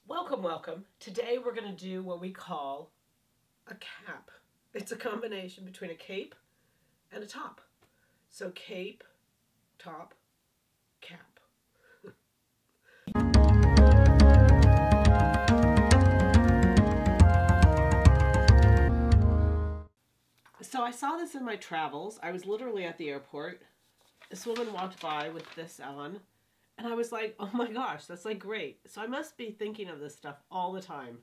Welcome, welcome. Today we're going to do what we call a cap. It's a combination between a cape and a top. So cape, top, cap. So I saw this in my travels. I was literally at the airport. This woman walked by with this on. And I was like, oh my gosh, that's like great. So I must be thinking of this stuff all the time.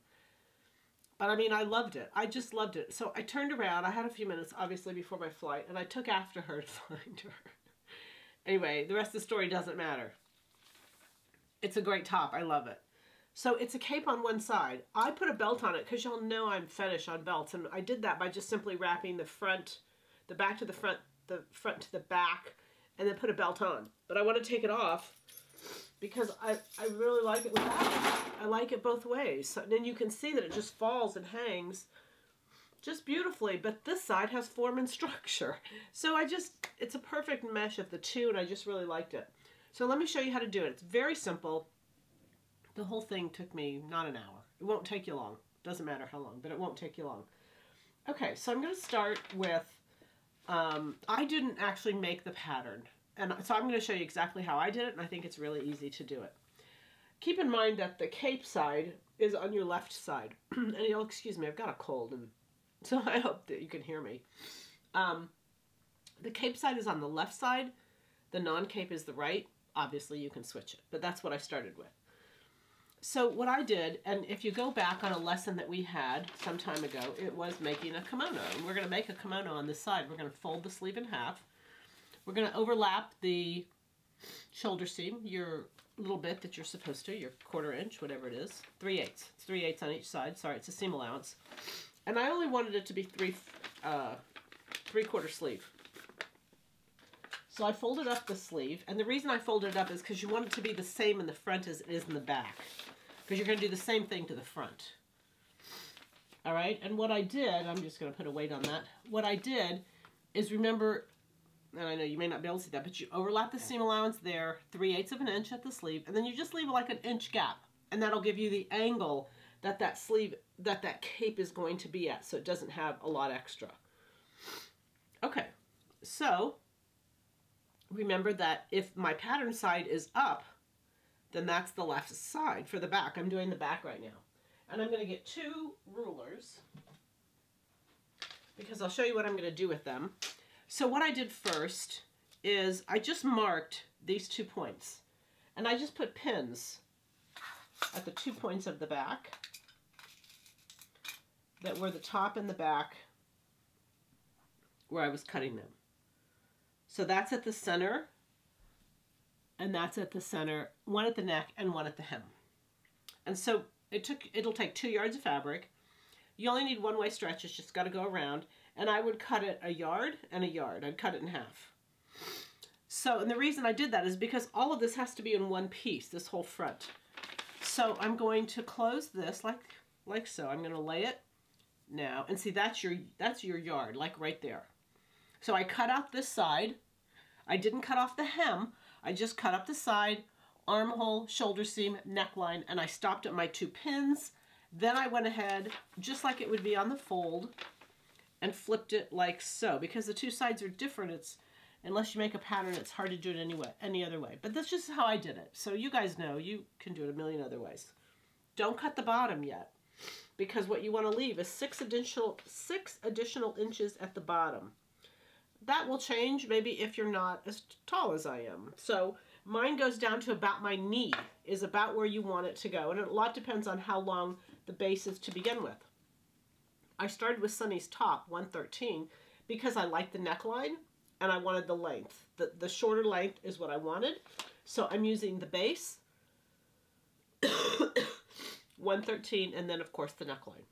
But I mean, I loved it. I just loved it. So I turned around. I had a few minutes, obviously, before my flight. And I took after her to find her. Anyway, the rest of the story doesn't matter. It's a great top. I love it. So it's a cape on one side. I put a belt on it because y'all know I'm fetish on belts. And I did that by just simply wrapping the back to the front to the back, and then put a belt on. But I want to take it off because I really like it with that. I like it both ways. So then you can see that it just falls and hangs just beautifully, but this side has form and structure. So it's a perfect mesh of the two, and I just really liked it. So let me show you how to do it. It's very simple. The whole thing took me not an hour. It won't take you long. Doesn't matter how long, but it won't take you long. Okay, so I'm going to start with, I didn't actually make the pattern. And so I'm going to show you exactly how I did it, and I think it's really easy to do it. Keep in mind that the cape side is on your left side. And you'll excuse me, I've got a cold, and so I hope that you can hear me. The cape side is on the left side. The non-cape is the right. Obviously, you can switch it, but that's what I started with. So what I did, and if you go back on a lesson that we had some time ago, it was making a kimono. And we're going to make a kimono on this side. We're going to fold the sleeve in half. We're going to overlap the shoulder seam, your little bit that you're supposed to, your 1/4 inch, whatever it is, 3/8. It's 3/8 on each side. Sorry, it's a seam allowance. And I only wanted it to be 3/4 sleeve. So I folded up the sleeve, and the reason I folded it up is because you want it to be the same in the front as it is in the back, because you're going to do the same thing to the front. All right, and what I did, I'm just going to put a weight on that. What I did is, remember, and I know you may not be able to see that, but you overlap the seam allowance there, 3/8 of an inch at the sleeve, and then you just leave like an inch gap, and that'll give you the angle that that sleeve, that cape is going to be at, so it doesn't have a lot extra. Okay, so remember that if my pattern side is up, then that's the left side for the back. I'm doing the back right now. And I'm going to get 2 rulers because I'll show you what I'm going to do with them. So what I did first is I just marked these 2 points. And I just put pins at the 2 points of the back that were the top and the back where I was cutting them. So that's at the center, and that's at the center, one at the neck and one at the hem. And so it'll take 2 yards of fabric. You only need one-way stretch, it's just got to go around, and I would cut it 1 yard and 1 yard. I'd cut it in half. So, and the reason I did that is because all of this has to be in one piece, this whole front. So I'm going to close this like so. I'm going to lay it now, and see that's your yard, like right there. So I cut out this side. I didn't cut off the hem. I just cut up the side, armhole, shoulder seam, neckline, and I stopped at my 2 pins. Then I went ahead, just like it would be on the fold, and flipped it like so. Because the 2 sides are different, unless you make a pattern, it's hard to do it any other way. But that's just how I did it. So you guys know, you can do it a million other ways. Don't cut the bottom yet, because what you want to leave is 6 additional inches at the bottom. That will change maybe if you're not as tall as I am. So mine goes down to about my knee, is about where you want it to go. And a lot depends on how long the base is to begin with. I started with Sunny's top, 113, because I liked the neckline and I wanted the length. The shorter length is what I wanted. So I'm using the base, 113, and then of course the neckline.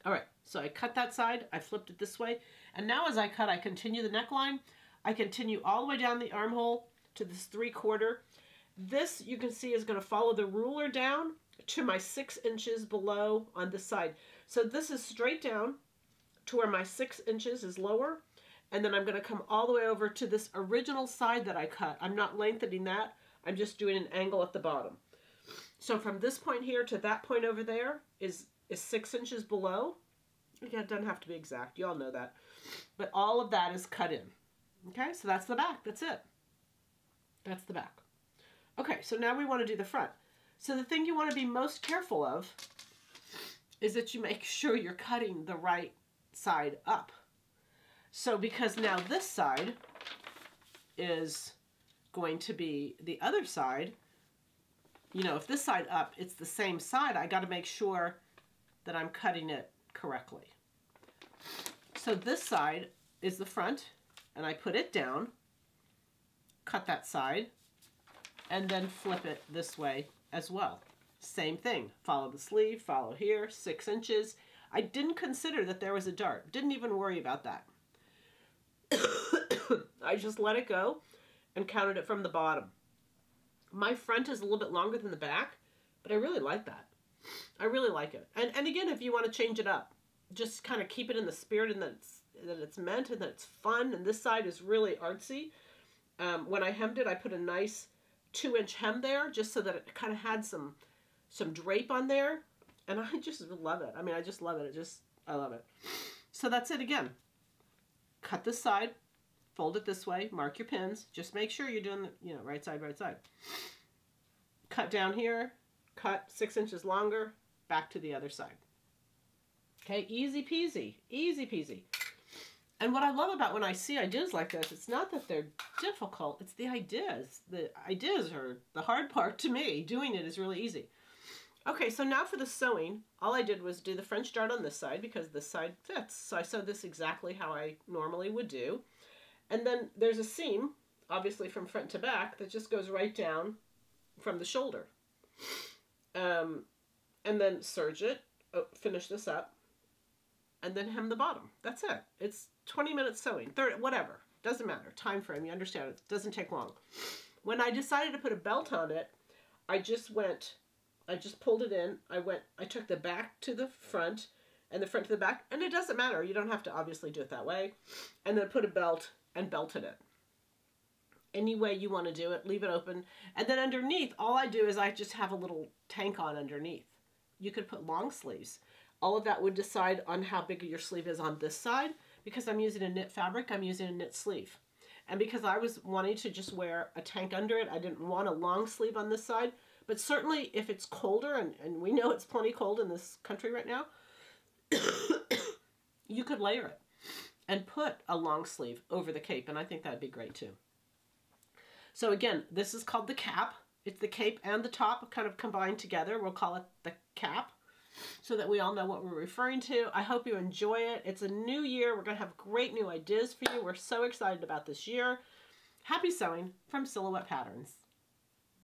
All right, so I cut that side, I flipped it this way, and now as I cut, I continue the neckline. I continue all the way down the armhole to this 3/4. This, you can see, is going to follow the ruler down to my 6 inches below on this side. So this is straight down to where my 6 inches is lower, and then I'm going to come all the way over to this original side that I cut. I'm not lengthening that, I'm just doing an angle at the bottom. So from this point here to that point over there is 6 inches below. Again, it doesn't have to be exact. You all know that. But all of that is cut in. Okay, so that's the back. That's it. That's the back. Okay, so now we want to do the front. So the thing you want to be most careful of is that you make sure you're cutting the right side up. So because now this side is going to be the other side, you know, if this side up, it's the same side, I got to make sure that I'm cutting it correctly. So this side is the front, and I put it down, cut that side, and then flip it this way as well. Same thing. Follow the sleeve, follow here, 6 inches. I didn't consider that there was a dart. Didn't even worry about that. I just let it go and counted it from the bottom. My front is a little bit longer than the back, but I really like that. I really like it. And again, if you want to change it up, just kind of keep it in the spirit and that it's meant and that it's fun. And this side is really artsy. When I hemmed it, I put a nice 2-inch hem there just so that it kind of had some drape on there. And I just love it. I mean, I just love it. I love it. So that's it again. Cut this side, fold it this way, mark your pins. Just make sure you're doing the, you know, right side, right side. Cut down here, cut 6 inches longer, back to the other side. Okay, easy peasy, easy peasy. And what I love about when I see ideas like this, it's not that they're difficult, it's the ideas. The ideas are the hard part to me. Doing it is really easy. Okay, so now for the sewing, all I did was do the French dart on this side because this side fits. So I sewed this exactly how I normally would do. And then there's a seam, obviously from front to back, that just goes right down from the shoulder. And then serge it, finish this up, and then hem the bottom. That's it. It's 20 minutes sewing, 30, whatever. Doesn't matter. Time frame, you understand it. Doesn't take long. When I decided to put a belt on it, I just pulled it in. I took the back to the front and the front to the back, and it doesn't matter. You don't have to obviously do it that way. And then put a belt and belted it. Any way you want to do it, leave it open. And then underneath, all I do is I just have a little tank on underneath. You could put long sleeves. All of that would decide on how big your sleeve is on this side. Because I'm using a knit fabric, I'm using a knit sleeve. And because I was wanting to just wear a tank under it, I didn't want a long sleeve on this side. But certainly if it's colder, and we know it's plenty cold in this country right now, you could layer it and put a long sleeve over the cape, and I think that'd be great too. So again, this is called the cap. It's the cape and the top kind of combined together. We'll call it the cap so that we all know what we're referring to. I hope you enjoy it. It's a new year. We're going to have great new ideas for you. We're so excited about this year. Happy sewing from Silhouette Patterns.